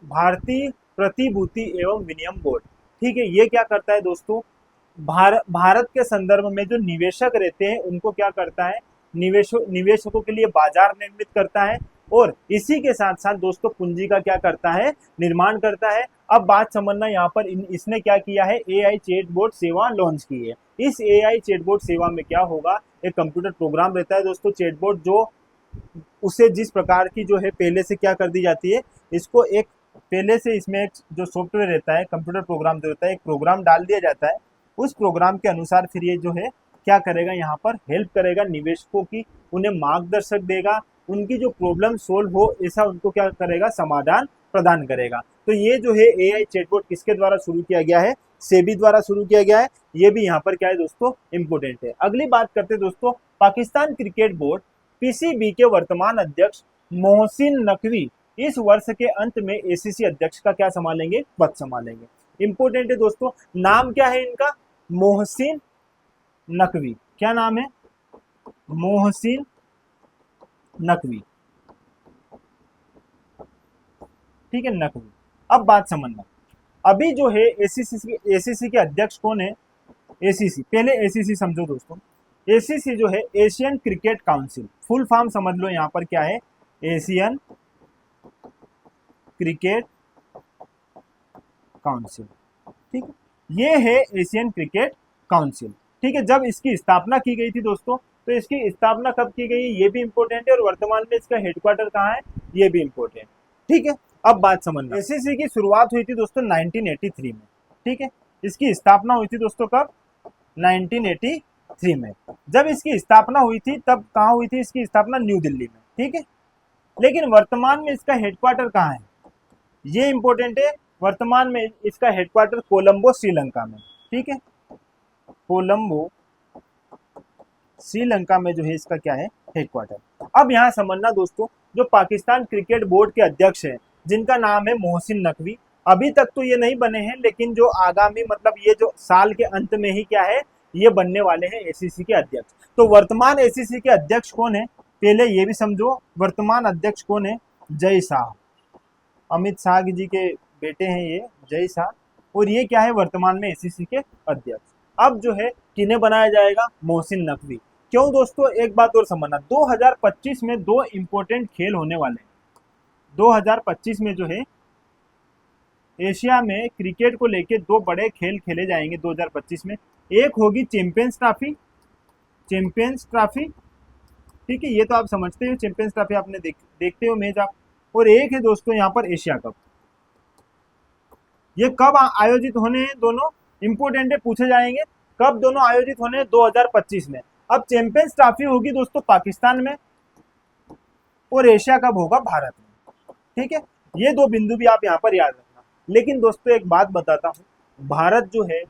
भारतीय प्रतिभूति एवं विनिमय बोर्ड, ठीक है। ये क्या करता है दोस्तों, भारत के संदर्भ में जो निवेशक रहते हैं उनको क्या करता है, निवेशकों के लिए बाजार निर्मित करता है, और इसी के साथ साथ दोस्तों पूंजी का क्या करता है, निर्माण करता है। अब बात समझना, यहाँ पर इसने क्या किया है, AI चैटबॉट सेवा लॉन्च की है। इस AI चैटबॉट सेवा में क्या होगा, एक कंप्यूटर प्रोग्राम रहता है दोस्तों, चैटबॉट, जो उसे जिस प्रकार की जो है पहले से क्या कर दी जाती है, इसको एक पहले से इसमें एक जो सॉफ्टवेयर रहता है, कंप्यूटर प्रोग्राम जो रहता है, एक प्रोग्राम डाल दिया जाता है। उस प्रोग्राम के अनुसार फिर ये जो है क्या करेगा, यहाँ पर हेल्प करेगा निवेशकों की, उन्हें मार्गदर्शक देगा, उनकी जो प्रॉब्लम सोल्व हो ऐसा उनको क्या करेगा, समाधान प्रदान करेगा। तो ये जो है AI चैटबॉट किसके द्वारा शुरू किया गया है, सेबी द्वारा शुरू किया गया है। ये भी यहाँ पर क्या है दोस्तों, इंपोर्टेंट है। अगली बात करते हैं दोस्तों, पाकिस्तान क्रिकेट बोर्ड PCB के वर्तमान अध्यक्ष मोहसिन नकवी इस वर्ष के अंत में ACC अध्यक्ष का क्या संभालेंगे, पद संभालेंगे। इंपोर्टेंट है दोस्तों, नाम क्या है इनका, मोहसिन नकवी। क्या नाम है, मोहसिन नकवी, ठीक है, नकवी। अब बात समझना, अभी जो है ACC के अध्यक्ष कौन है, ACC, पहले ACC समझो दोस्तों। ACC जो है Asian cricket council, full form समझ लो यहाँ पर क्या है, एशियन क्रिकेट काउंसिल, ठीक है। ये है एशियन क्रिकेट काउंसिल, ठीक है। जब इसकी स्थापना की गई थी दोस्तों, तो इसकी स्थापना कब की गई, ये भी इंपॉर्टेंट है, और वर्तमान में इसका हेडक्वार्टर कहाँ है, ये भी इंपॉर्टेंट, ठीक है। अब बात समझना, ACC की शुरुआत हुई थी दोस्तों 1983 में, ठीक है। इसकी स्थापना हुई थी दोस्तों कब, 1983 में। जब इसकी स्थापना हुई थी तब कहाँ हुई थी इसकी स्थापना, न्यू दिल्ली में, ठीक है। लेकिन वर्तमान में इसका हेडक्वार्टर कहाँ है, ये इंपॉर्टेंट है। वर्तमान में इसका हेडक्वार्टर कोलंबो श्रीलंका में, ठीक है, कोलंबो श्रीलंका में जो है इसका क्या है, हेडक्वार्टर। अब यहाँ समझना दोस्तों, जो पाकिस्तान क्रिकेट बोर्ड के अध्यक्ष हैं जिनका नाम है मोहसिन नकवी, अभी तक तो ये नहीं बने हैं, लेकिन जो आगामी मतलब ये जो साल के अंत में ही क्या है, ये बनने वाले हैं एसीसी के अध्यक्ष। तो वर्तमान एसीसी के अध्यक्ष कौन है, पहले ये भी समझो, वर्तमान अध्यक्ष कौन है, जय शाह, अमित शाह जी के बेटे हैं ये जय शाह, और ये क्या है वर्तमान में एसीसी के अध्यक्ष। अब जो है किन्हें बनाया जाएगा, मोहसिन नकवी। क्यों दोस्तों, एक बात और समझना, 2025 में दो इंपॉर्टेंट खेल होने वाले हैं। 2025 में जो है एशिया में क्रिकेट को लेके दो बड़े खेल खेले जाएंगे 2025 में। एक होगी चैंपियंस ट्रॉफी, चैंपियंस ट्रॉफी, ठीक है, ये तो आप समझते हो, चैंपियंस ट्रॉफी आपने देखते हो मैच आप। और एक है दोस्तों यहाँ पर एशिया कप। ये कब आयोजित होने हैं, दोनों इंपोर्टेंट है, पूछे जाएंगे कब दोनों आयोजित होने हैं, 2025 में। अब चैंपियंस ट्रॉफी होगी दोस्तों पाकिस्तान में, और एशिया कप होगा भारत में, ठीक है। ये दो बिंदु भी आप यहाँ पर याद रखना। लेकिन दोस्तों एक बात बताता हूँ, भारत जो है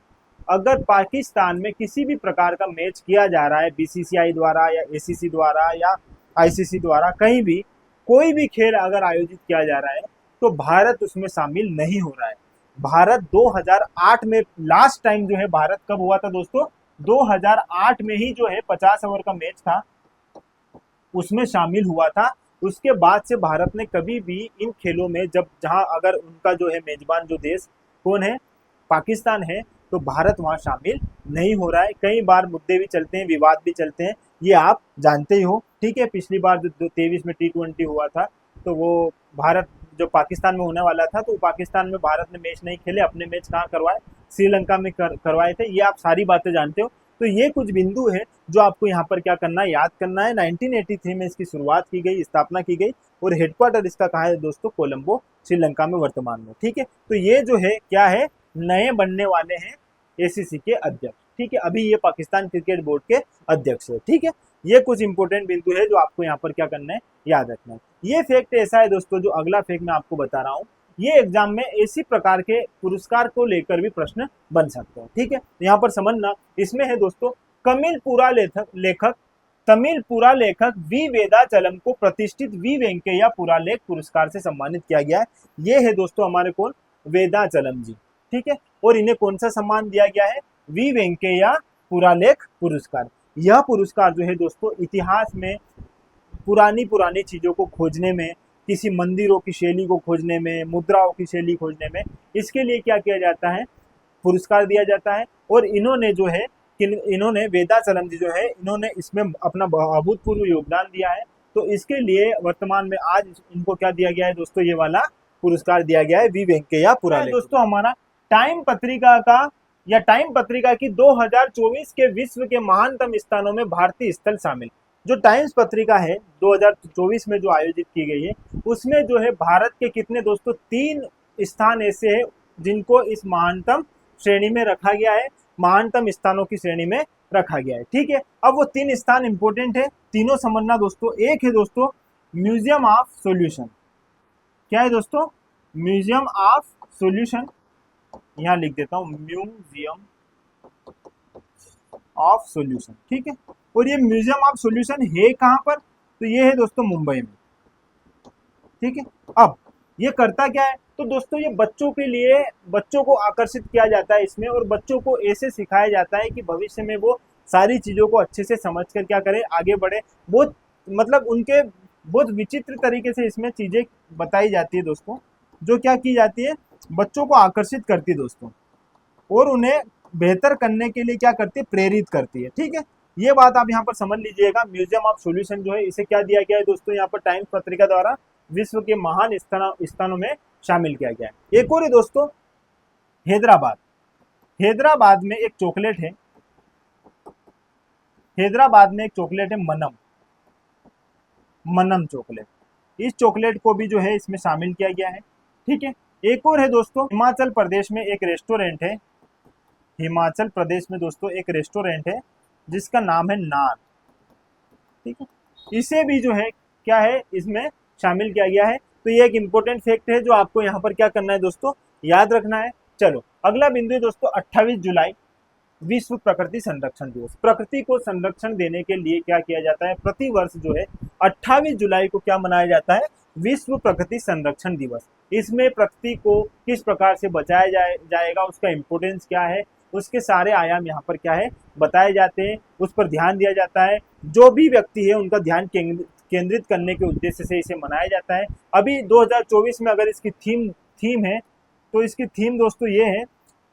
अगर पाकिस्तान में किसी भी प्रकार का मैच किया जा रहा है बीसीसीआई द्वारा या एसीसी द्वारा या आईसीसी द्वारा, कहीं भी कोई भी खेल अगर आयोजित किया जा रहा है तो भारत उसमें शामिल नहीं हो रहा है। भारत 2008 में लास्ट टाइम जो है भारत कब हुआ था दोस्तों, 2008 में ही जो है 50 ओवर का मैच था, उसमें शामिल हुआ था। उसके बाद से भारत ने कभी भी इन खेलों में जहां अगर उनका जो है मेजबान जो देश कौन है, पाकिस्तान है, तो भारत वहां शामिल नहीं हो रहा है। कई बार मुद्दे भी चलते हैं, विवाद भी चलते हैं, ये आप जानते ही हो, ठीक है। पिछली बार जो 23 में T20 हुआ था, तो वो भारत जो पाकिस्तान में होने वाला था, तो पाकिस्तान में भारत ने मैच नहीं खेले, अपने मैच कहाँ करवाए, श्रीलंका में करवाए थे। ये आप सारी बातें जानते हो। तो ये कुछ बिंदु है जो आपको यहाँ पर क्या करना है, याद करना है। 1983 में इसकी शुरुआत की गई, स्थापना की गई, और हेडक्वार्टर इसका कहाँ है दोस्तों, कोलंबो, श्रीलंका में वर्तमान में, ठीक है। तो ये जो है क्या है, नए बनने वाले हैं एसीसी के अध्यक्ष, ठीक है। अभी ये पाकिस्तान क्रिकेट बोर्ड के अध्यक्ष है, ठीक है। ये कुछ इंपॉर्टेंट बिंदु है जो आपको यहाँ पर क्या करना है, याद रखना है। ये फैक्ट ऐसा है दोस्तों, जो अगला फैक्ट मैं आपको बता रहा हूँ, ये एग्जाम में इसी प्रकार के पुरस्कार को लेकर भी प्रश्न बन सकते हैं, ठीक है। यहाँ पर समझना, इसमें है दोस्तों तमिल पुरालेखक वी वेदाचलम को प्रतिष्ठित वी वेंकैया पुरालेख पुरस्कार से सम्मानित किया गया है। ये है दोस्तों हमारे कौन, वेदाचलम जी, ठीक है। और इन्हें कौन सा सम्मान दिया गया है, वी वेंकैया पुरालेख पुरस्कार। यह पुरस्कार जो है दोस्तों इतिहास में पुरानी चीजों को खोजने में, किसी मंदिरों की शैली को खोजने में, मुद्राओं की शैली खोजने में, इसके लिए क्या किया जाता है, पुरस्कार दिया जाता है। और इन्होंने जो है इन्होंने वेदाचलम जी जो है, इन्होंने इसमें अपना अभूतपूर्व योगदान दिया है। तो इसके लिए वर्तमान में आज इनको क्या दिया गया है दोस्तों, ये वाला पुरस्कार दिया गया है वी वेंकैया पुरालेख। दोस्तों हमारा टाइम पत्रिका की 2024 के विश्व के महानतम स्थानों में भारतीय स्थल शामिल। जो टाइम्स पत्रिका है 2024 में जो आयोजित की गई है, उसमें जो है भारत के कितने दोस्तों, 3 स्थान ऐसे हैं जिनको इस महानतम श्रेणी में रखा गया है, महानतम स्थानों की श्रेणी में रखा गया है, ठीक है। अब वो 3 स्थान इंपोर्टेंट है, तीनों समझना दोस्तों। एक है दोस्तों म्यूजियम ऑफ सॉल्यूशन, क्या है दोस्तों, म्यूजियम ऑफ सॉल्यूशन, यहाँ लिख देता हूँ म्यूजियम ऑफ सॉल्यूशन, ठीक है। और ये म्यूजियम ऑफ सॉल्यूशन है कहाँ पर, तो ये है दोस्तों मुंबई में, ठीक है। अब ये करता क्या है, तो दोस्तों ये बच्चों के लिए, बच्चों को आकर्षित किया जाता है इसमें, और बच्चों को ऐसे सिखाया जाता है कि भविष्य में वो सारी चीज़ों को अच्छे से समझ कर क्या करें, आगे बढ़े। बहुत मतलब उनके बहुत विचित्र तरीके से इसमें चीज़ें बताई जाती है दोस्तों, जो क्या की जाती है, बच्चों को आकर्षित करती है दोस्तों, और उन्हें बेहतर करने के लिए क्या करती है, प्रेरित करती है, ठीक है। ये बात आप यहाँ पर समझ लीजिएगा। म्यूजियम ऑफ सॉल्यूशन जो है, इसे क्या दिया गया है दोस्तों, यहाँ पर टाइम्स पत्रिका द्वारा विश्व के महान स्थानों में शामिल किया गया है। एक और है दोस्तों हैदराबाद में एक चॉकलेट है, हैदराबाद में एक चॉकलेट है मनम चॉकलेट। इस चॉकलेट को भी जो है इसमें शामिल किया गया है, ठीक है। एक और है दोस्तों, हिमाचल प्रदेश में एक रेस्टोरेंट है, हिमाचल प्रदेश में दोस्तों एक रेस्टोरेंट है जिसका नाम है नान, ठीक है। इसे भी जो है क्या है, इसमें शामिल किया गया है। तो ये एक इंपॉर्टेंट फैक्ट है जो आपको यहाँ पर क्या करना है दोस्तों, याद रखना है। चलो अगला बिंदु है दोस्तों 28 जुलाई विश्व प्रकृति संरक्षण दिवस। प्रकृति को संरक्षण देने के लिए क्या किया जाता है, प्रति वर्ष जो है 28 जुलाई को क्या मनाया जाता है, विश्व प्रकृति संरक्षण दिवस। इसमें प्रकृति को किस प्रकार से बचाया जाएगा, उसका इम्पोर्टेंस क्या है, उसके सारे आयाम यहाँ पर क्या है बताए जाते हैं, उस पर ध्यान दिया जाता है। जो भी व्यक्ति है उनका ध्यान केंद्रित करने के उद्देश्य से इसे मनाया जाता है। अभी 2024 में अगर इसकी थीम है तो इसकी थीम दोस्तों ये है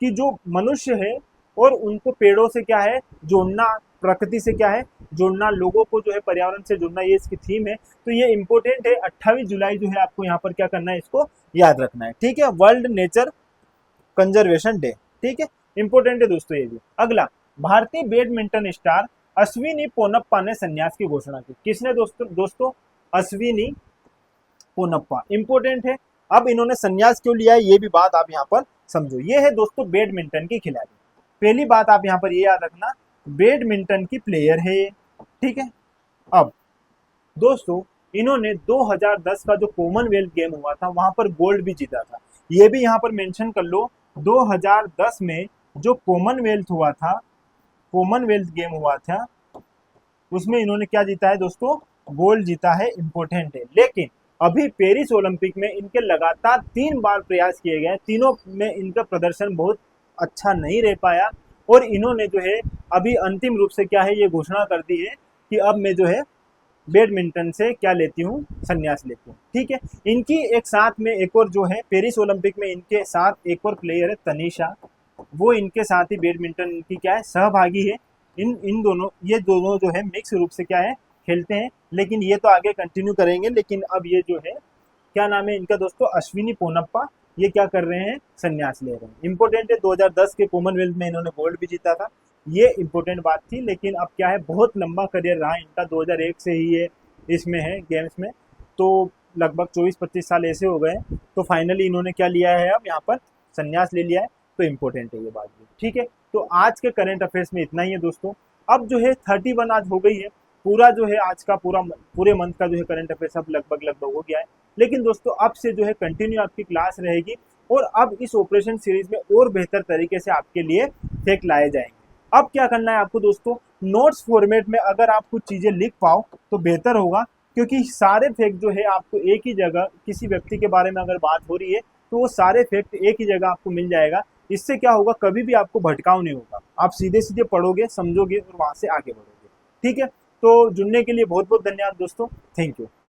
कि जो मनुष्य है और उनको पेड़ों से क्या है जोड़ना, प्रकृति से क्या है जोड़ना, लोगों को जो है पर्यावरण से जोड़ना, ये इसकी थीम है। तो ये इंपॉर्टेंट है। 28 जुलाई जो है आपको यहाँ पर क्या करना है, इसको याद रखना है। ठीक है, वर्ल्ड नेचर कंजर्वेशन डे। ठीक है, इंपॉर्टेंट है दोस्तों ये भी। अगला, भारतीय बैडमिंटन स्टार अश्विनी पोनप्पा ने संन्यास की घोषणा की। किसने दोस्तों अश्विनी पोनप्पा। इंपॉर्टेंट है। अब इन्होंने संन्यास क्यों लिया है ये भी बात आप यहाँ पर समझो। ये है दोस्तों बैडमिंटन की खिलाड़ी। पहली बात आप यहाँ पर ये याद रखना, बैडमिंटन की प्लेयर है ये। ठीक है, अब दोस्तों इन्होंने 2010 का जो कॉमनवेल्थ गेम हुआ था वहां पर गोल्ड भी जीता था। ये भी यहाँ पर मेंशन कर लो, 2010 में जो कॉमनवेल्थ गेम हुआ था उसमें इन्होंने क्या जीता है दोस्तों, गोल्ड जीता है। इंपॉर्टेंट है। लेकिन अभी पेरिस ओलंपिक में इनके लगातार 3 बार प्रयास किए गए, तीनों में इनका प्रदर्शन बहुत अच्छा नहीं रह पाया और इन्होंने जो है अभी अंतिम रूप से क्या है ये घोषणा कर दी है कि अब मैं जो है बैडमिंटन से क्या लेती हूँ, संन्यास लेती हूँ। ठीक है, इनकी एक साथ में एक और जो है पेरिस ओलंपिक में इनके साथ एक और प्लेयर है तनीषा, वो इनके साथ ही बैडमिंटन की क्या है सहभागी है। इन दोनों, ये दोनों जो है मिक्स रूप से क्या है खेलते हैं, लेकिन ये तो आगे कंटिन्यू करेंगे। लेकिन अब ये जो है क्या नाम है इनका दोस्तों, अश्विनी पोनप्पा, ये क्या कर रहे हैं, संन्यास ले रहे हैं। इंपॉर्टेंट है, 2010 के कॉमनवेल्थ में इन्होंने गोल्ड भी जीता था, ये इंपॉर्टेंट बात थी। लेकिन अब क्या है, बहुत लंबा करियर रहा इनका, 2001 से ही ये इसमें है गेम्स में, तो लगभग 24-25 साल ऐसे हो गए। तो फाइनली इन्होंने क्या लिया है, अब यहाँ पर संन्यास ले लिया है। तो इम्पोर्टेंट है ये बात भी। ठीक है, तो आज के करंट अफेयर्स में इतना ही है दोस्तों। अब जो है 31 आज हो गई है, पूरा जो है आज का पूरे मंथ का जो है करंट अफेयर्स अब लगभग हो गया है। लेकिन दोस्तों अब से जो है कंटिन्यू आपकी क्लास रहेगी और अब इस ऑपरेशन सीरीज में और बेहतर तरीके से आपके लिए फैक्ट लाए जाएंगे। अब क्या करना है आपको दोस्तों, नोट्स फॉर्मेट में अगर आप कुछ चीजें लिख पाओ तो बेहतर होगा, क्योंकि सारे फैक्ट जो है आपको एक ही जगह, किसी व्यक्ति के बारे में अगर बात हो रही है तो वो सारे फैक्ट एक ही जगह आपको मिल जाएगा। इससे क्या होगा, कभी भी आपको भटकाव नहीं होगा, आप सीधे सीधे पढ़ोगे, समझोगे और वहां से आगे बढ़ोगे। ठीक है, तो जुड़ने के लिए बहुत बहुत धन्यवाद दोस्तों, थैंक यू।